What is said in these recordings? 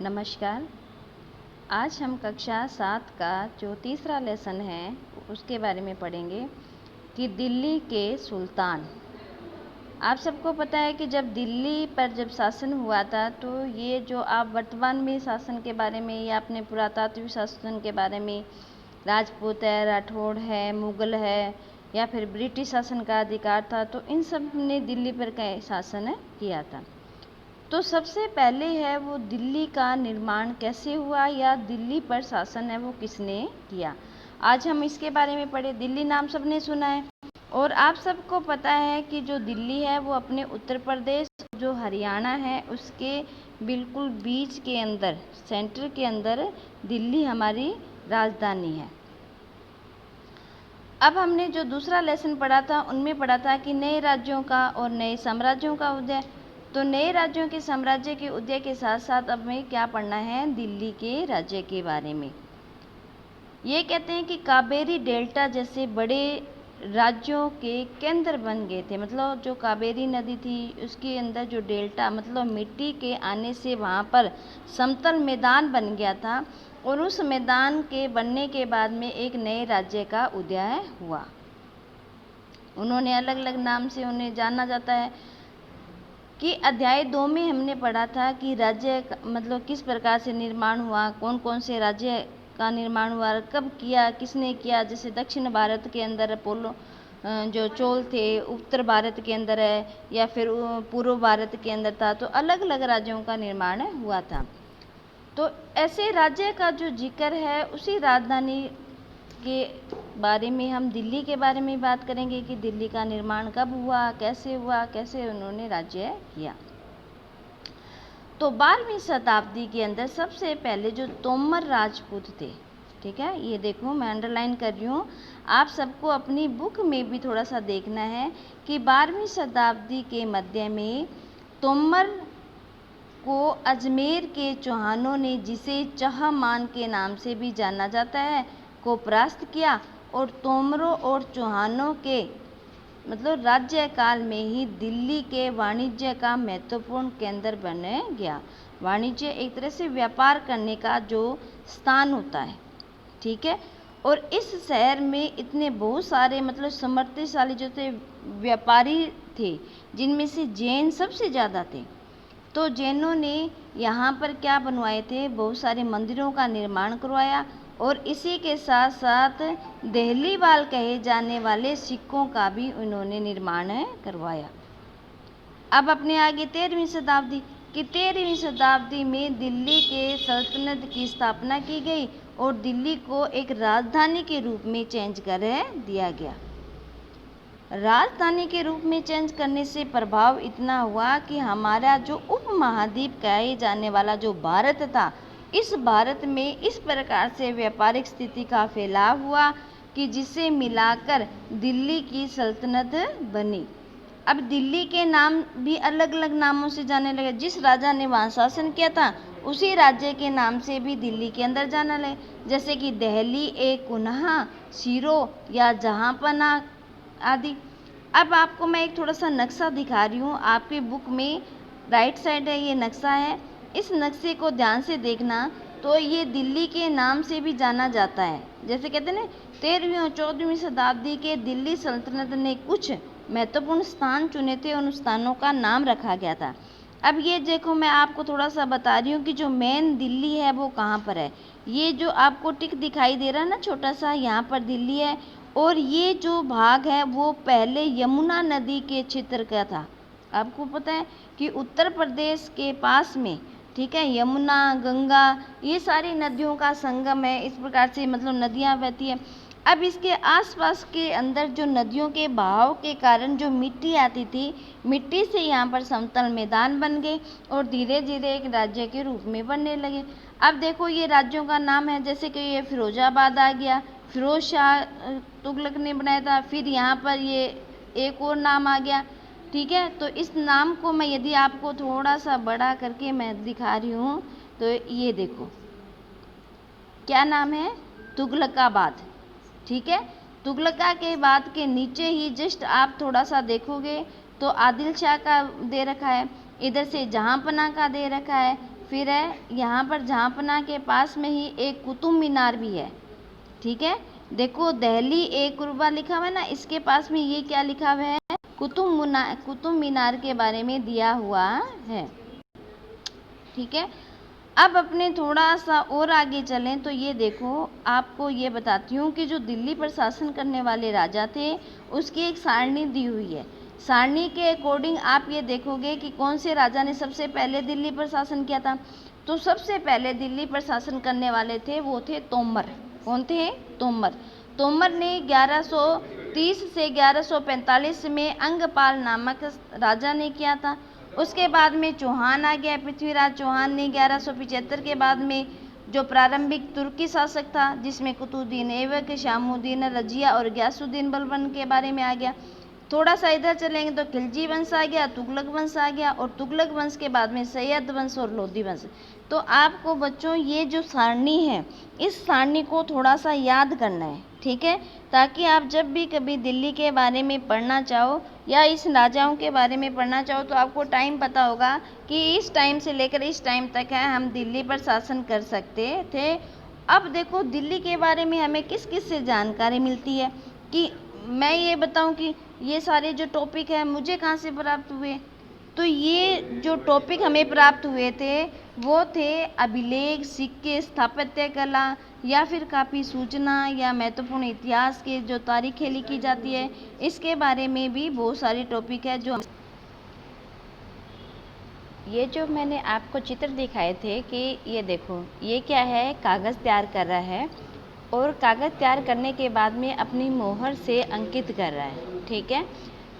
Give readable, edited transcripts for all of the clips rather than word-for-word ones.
नमस्कार। आज हम कक्षा 7 का जो तीसरा लेसन है उसके बारे में पढ़ेंगे कि दिल्ली के सुल्तान। आप सबको पता है कि जब दिल्ली पर जब शासन हुआ था तो ये जो आप वर्तमान में शासन के बारे में या अपने पुरातात्विक शासन के बारे में राजपूत है, राठौड़ है, मुग़ल है या फिर ब्रिटिश शासन का अधिकार था, तो इन सब ने दिल्ली पर शासन किया था। तो सबसे पहले है वो दिल्ली का निर्माण कैसे हुआ या दिल्ली पर शासन है वो किसने किया, आज हम इसके बारे में पढ़े। दिल्ली नाम सबने सुना है और आप सबको पता है कि जो दिल्ली है वो अपने उत्तर प्रदेश जो हरियाणा है उसके बिल्कुल बीच के अंदर, सेंटर के अंदर दिल्ली हमारी राजधानी है। अब हमने जो दूसरा लेसन पढ़ा था उनमें पढ़ा था कि नए राज्यों का और नए साम्राज्यों का उदय। तो नए राज्यों के साम्राज्य के उदय के साथ साथ अब हमें क्या पढ़ना है, दिल्ली के राज्य के बारे में। ये कहते हैं कि कावेरी डेल्टा जैसे बड़े राज्यों के केंद्र बन गए थे। मतलब जो कावेरी नदी थी उसके अंदर जो डेल्टा मतलब मिट्टी के आने से वहाँ पर समतल मैदान बन गया था और उस मैदान के बनने के बाद में एक नए राज्य का उदय हुआ। उन्होंने अलग अलग नाम से उन्हें जाना जाता है कि अध्याय 2 में हमने पढ़ा था कि राज्य मतलब किस प्रकार से निर्माण हुआ, कौन कौन से राज्य का निर्माण हुआ, कब किया, किसने किया। जैसे दक्षिण भारत के अंदर अपोलो जो चोल थे, उत्तर भारत के अंदर है या फिर पूर्व भारत के अंदर था, तो अलग अलग राज्यों का निर्माण हुआ था। तो ऐसे राज्य का जो जिक्र है उसी राजधानी के बारे में हम दिल्ली के बारे में बात करेंगे कि दिल्ली का निर्माण कब हुआ, कैसे उन्होंने राज्य किया। तो 12वीं शताब्दी के अंदर सबसे पहले जो तोमर राजपूत थे, ठीक है, ये देखो मैं अंडरलाइन कर रही हूँ, आप सबको अपनी बुक में भी थोड़ा सा देखना है कि 12वीं शताब्दी के मध्य में तोमर को अजमेर के चौहानों ने, जिसे चहमान के नाम से भी जाना जाता है, को परास्त किया और तोमरों और चौहानों के मतलब राज्यकाल में ही दिल्ली के वाणिज्य का महत्वपूर्ण केंद्र बन गया। वाणिज्य एक तरह से व्यापार करने का जो स्थान होता है, ठीक है। और इस शहर में इतने बहुत सारे मतलब समृद्धिशाली जो थे व्यापारी थे, जिनमें से जैन सबसे ज़्यादा थे। तो जैनों ने यहाँ पर क्या बनवाए थे, बहुत सारे मंदिरों का निर्माण करवाया और इसी के साथ साथ देहलीवाल कहे जाने वाले सिक्कों का भी उन्होंने निर्माण करवाया। अब अपने आगे 13वीं शताब्दी कि 13वीं शताब्दी में दिल्ली के सल्तनत की स्थापना की गई और दिल्ली को एक राजधानी के रूप में चेंज कर दिया गया। राजधानी के रूप में चेंज करने से प्रभाव इतना हुआ कि हमारा जो उपमहाद्वीप कहे जाने वाला जो भारत था, इस भारत में इस प्रकार से व्यापारिक स्थिति का फैलाव हुआ कि जिसे मिलाकर दिल्ली की सल्तनत बनी। अब दिल्ली के नाम भी अलग अलग नामों से जाने लगे। जिस राजा ने वहाँ शासन किया था उसी राज्य के नाम से भी दिल्ली के अंदर जाना लगे, जैसे कि दिल्ली ए कुन्हा, शिरो या जहाँपना आदि। अब आपको मैं एक थोड़ा सा नक्शा दिखा रही हूँ, आपकी बुक में राइट साइड है ये नक्शा है। इस नक्शे को ध्यान से देखना तो ये दिल्ली के नाम से भी जाना जाता है। जैसे कहते हैं ना, 13वीं और 14वीं शताब्दी के दिल्ली सल्तनत ने कुछ महत्वपूर्ण स्थान चुने थे, उन स्थानों का नाम रखा गया था। अब ये देखो मैं आपको थोड़ा सा बता रही हूँ कि जो मेन दिल्ली है वो कहाँ पर है। ये जो आपको टिक दिखाई दे रहा है ना छोटा सा, यहाँ पर दिल्ली है और ये जो भाग है वो पहले यमुना नदी के क्षेत्र का था। आपको पता है कि उत्तर प्रदेश के पास में, ठीक है, यमुना, गंगा, ये सारी नदियों का संगम है। इस प्रकार से मतलब नदियाँ बहती है। अब इसके आसपास के अंदर जो नदियों के बहाव के कारण जो मिट्टी आती थी, मिट्टी से यहाँ पर समतल मैदान बन गए और धीरे धीरे एक राज्य के रूप में बनने लगे। अब देखो ये राज्यों का नाम है, जैसे कि ये फिरोजाबाद आ गया, फिरोज शाह तुगलक ने बनाया था। फिर यहाँ पर ये एक और नाम आ गया, ठीक है। तो इस नाम को मैं यदि आपको थोड़ा सा बड़ा करके मैं दिखा रही हूँ तो ये देखो क्या नाम है, तुगलकाबाद, ठीक है। तुगलका के बाद के नीचे ही जस्ट आप थोड़ा सा देखोगे तो आदिल शाह का दे रखा है, इधर से जहाँपना का दे रखा है, फिर है यहाँ पर जहाँपना के पास में ही एक कुतुब मीनार भी है, ठीक है। देखो दिल्ली एक कुर्बा लिखा हुआ है ना, इसके पास में ये क्या लिखा हुआ है, कुतुब मीनार के बारे में दिया हुआ है, ठीक है। अब अपने थोड़ा सा और आगे चलें तो ये देखो, आपको ये बताती हूँ कि जो दिल्ली पर शासन करने वाले राजा थे उसकी एक सारणी दी हुई है। सारणी के अकॉर्डिंग आप ये देखोगे कि कौन से राजा ने सबसे पहले दिल्ली पर शासन किया था। तो सबसे पहले दिल्ली पर शासन करने वाले थे वो थे तोमर। कौन थे? तोमर। तोमर ने 1130 से 1145 में अंगपाल नामक राजा ने किया था। उसके बाद में चौहान आ गया, पृथ्वीराज चौहान ने 1175 के बाद में जो प्रारंभिक तुर्की शासक था जिसमें कुतुबुद्दीन ऐबक, शामुद्दीन रजिया और गयासुद्दीन बलबन के बारे में आ गया। थोड़ा सा इधर चलेंगे तो खिलजी वंश आ गया, तुगलक वंश आ गया और तुगलक वंश के बाद में सैयद वंश और लोधी वंश। तो आपको बच्चों ये जो सारणी है इस सारणी को थोड़ा सा याद करना है, ठीक है, ताकि आप जब भी कभी दिल्ली के बारे में पढ़ना चाहो या इस राजाओं के बारे में पढ़ना चाहो तो आपको टाइम पता होगा कि इस टाइम से लेकर इस टाइम तक है हम दिल्ली पर शासन कर सकते थे। अब देखो दिल्ली के बारे में हमें किस किस से जानकारी मिलती है कि मैं ये बताऊं कि ये सारे जो टॉपिक हैं मुझे कहाँ से प्राप्त हुए। तो ये जो टॉपिक हमें प्राप्त हुए थे वो थे अभिलेख, सिक्के, स्थापत्य कला या फिर काफ़ी सूचना या महत्वपूर्ण इतिहास के जो तारीखें लिखी जाती है इसके बारे में भी बहुत सारे टॉपिक है। जो ये जो मैंने आपको चित्र दिखाए थे कि ये देखो ये क्या है, कागज़ तैयार कर रहा है और कागज़ तैयार करने के बाद में अपनी मोहर से अंकित कर रहा है, ठीक है।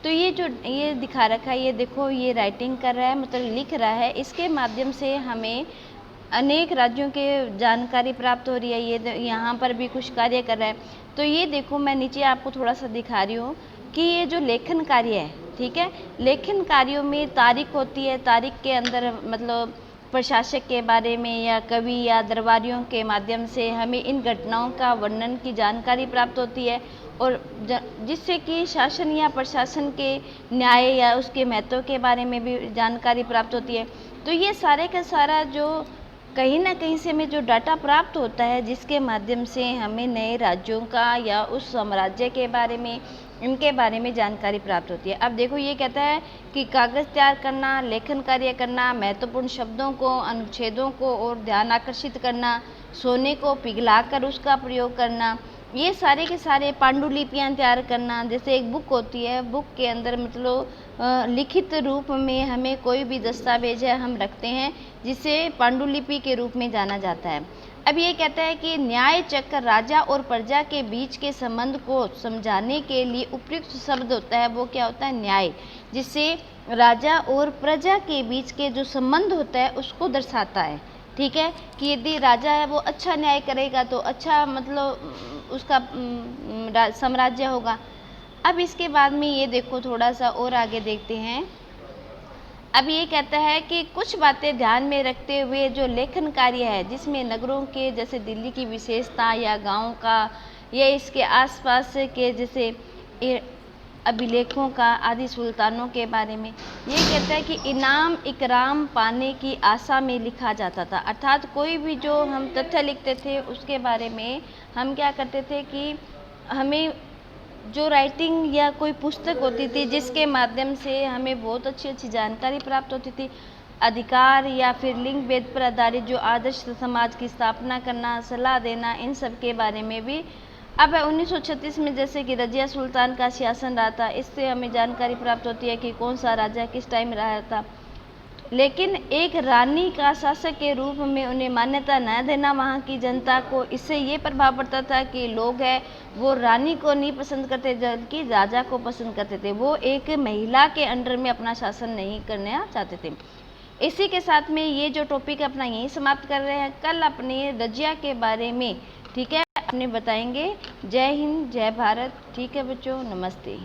तो ये जो ये दिखा रखा है ये देखो ये राइटिंग कर रहा है, मतलब लिख रहा है। इसके माध्यम से हमें अनेक राज्यों के जानकारी प्राप्त हो रही है। ये यहाँ पर भी कुछ कार्य कर रहा है। तो ये देखो मैं नीचे आपको थोड़ा सा दिखा रही हूँ कि ये जो लेखन कार्य है, ठीक है, लेखन कार्यों में तारीख होती है। तारीख के अंदर मतलब प्रशासक के बारे में या कवि या दरबारियों के माध्यम से हमें इन घटनाओं का वर्णन की जानकारी प्राप्त होती है और जिससे कि शासन या प्रशासन के न्याय या उसके महत्व के बारे में भी जानकारी प्राप्त होती है। तो ये सारे का सारा जो कहीं ना कहीं से हमें जो डाटा प्राप्त होता है जिसके माध्यम से हमें नए राज्यों का या उस साम्राज्य के बारे में इनके बारे में जानकारी प्राप्त होती है। अब देखो ये कहता है कि कागज़ तैयार करना, लेखन कार्य करना, महत्वपूर्ण शब्दों को, अनुच्छेदों को और ध्यान आकर्षित करना, सोने को पिघलाकर उसका प्रयोग करना, ये सारे के सारे पांडुलिपियाँ तैयार करना। जैसे एक बुक होती है, बुक के अंदर मतलब लिखित रूप में हमें कोई भी दस्तावेज है हम रखते हैं जिसे पांडुलिपि के रूप में जाना जाता है। अब ये कहता है कि न्याय चक्र राजा और प्रजा के बीच के संबंध को समझाने के लिए उपयुक्त शब्द होता है, वो क्या होता है? न्याय, जिससे राजा और प्रजा के बीच के जो संबंध होता है उसको दर्शाता है, ठीक है, कि यदि राजा है वो अच्छा न्याय करेगा तो अच्छा मतलब उसका साम्राज्य होगा। अब इसके बाद में ये देखो थोड़ा सा और आगे देखते हैं। अब ये कहता है कि कुछ बातें ध्यान में रखते हुए जो लेखन कार्य है जिसमें नगरों के जैसे दिल्ली की विशेषता या गांव का या इसके आसपास के जैसे अभिलेखों का आदि सुल्तानों के बारे में, ये कहता है कि इनाम इकराम पाने की आशा में लिखा जाता था। अर्थात कोई भी जो हम तथ्य लिखते थे उसके बारे में हम क्या करते थे कि हमें जो राइटिंग या कोई पुस्तक होती थी जिसके माध्यम से हमें बहुत अच्छी अच्छी जानकारी प्राप्त होती थी। अधिकार या फिर लिंग भेद पर आधारित जो आदर्श समाज की स्थापना करना, सलाह देना, इन सब के बारे में भी। अब 1936 में जैसे कि रजिया सुल्तान का शासन रहा था, इससे हमें जानकारी प्राप्त होती है कि कौन सा राजा किस टाइम रहा था। लेकिन एक रानी का शासक के रूप में उन्हें मान्यता न देना वहाँ की जनता को, इससे ये प्रभाव पड़ता था कि लोग हैं वो रानी को नहीं पसंद करते जबकि राजा को पसंद करते थे। वो एक महिला के अंडर में अपना शासन नहीं करना चाहते थे। इसी के साथ में ये जो टॉपिक अपना यहीं समाप्त कर रहे हैं। कल अपने रजिया के बारे में, ठीक है, अपने बताएंगे। जय हिंद, जय भारत। ठीक है बच्चों, नमस्ते।